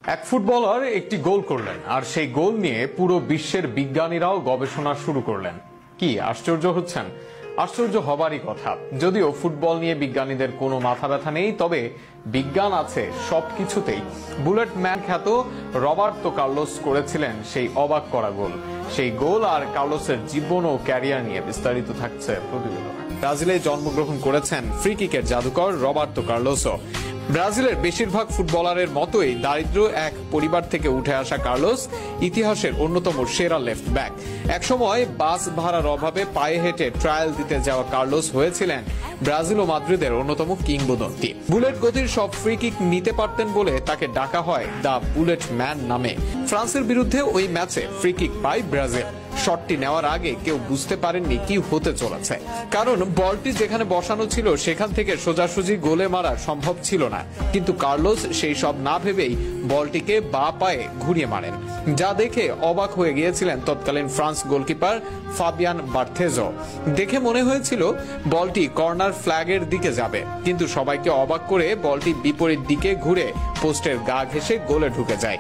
এক ফুটবলার একটি গোল করলেন আর সেই গোল নিয়ে পুরো বিশ্বের বিজ্ঞানীরাও গবেষণা শুরু করলেন। কি আশ্চর্য হচ্ছেন? আশ্চর্য হবারই কথা। যদিও ফুটবল নিয়ে বিজ্ঞানীদের কোনো মাথা ব্যথা নেই, তবে বিজ্ঞান আছে সবকিছুতেই। বুলেট ম্যান খ্যাত রবার্তো কার্লোস করেছিলেন সেই অবাক করা গোল। সেই গোল আর কার্লোসের জীবন ও ক্যারিয়ার নিয়ে বিস্তারিত থাকছে প্রতিবেদনে। ব্রাজিলে জন্মগ্রহণ করেছেন ফ্রি কিকের জাদুকর রবার্তো কার্লোসও। ব্রাজিলের বেশিরভাগ ফুটবলারের মতোই দারিদ্র এক পরিবার থেকে উঠে আসা কার্লোস ইতিহাসের অন্যতম সেরা লেফট ব্যাক। একসময় বাস ভাড়ার অভাবে পায়ে হেঁটে ট্রায়াল দিতে যাওয়া কার্লোস হয়েছিলেন ব্রাজিল ও মাদ্রিদের অন্যতম কিংবদন্তি। বুলেট গতির সব ফ্রি কিক নিতে পারতেন বলে তাকে ডাকা হয় দ্য বুলেট ম্যান নামে। ফ্রান্সের বিরুদ্ধে ওই ম্যাচে ফ্রি কিক পায় ব্রাজিল। শটটি নেওয়ার আগে কেউ বুঝতে পারেননি কি হতে চলেছে, কারণ বলটি যেখানে বসানো ছিল সেখান থেকে সোজাসুজি গোলে মারা সম্ভব ছিল না। কিন্তু কার্লোস সেই সব না ভেবেই বলটিকে বাঁ পায়ে ঘুরিয়ে মারেন, যা দেখে অবাক হয়ে গিয়েছিলেন তৎকালীন ফ্রান্স গোলকিপার ফাবিয়ান বার্থেজো। দেখে মনে হয়েছিল বলটি কর্নার ফ্ল্যাগের দিকে যাবে, কিন্তু সবাইকে অবাক করে বলটি বিপরীত দিকে ঘুরে পোস্টের গা ঘেঁষে গোলে ঢুকে যায়।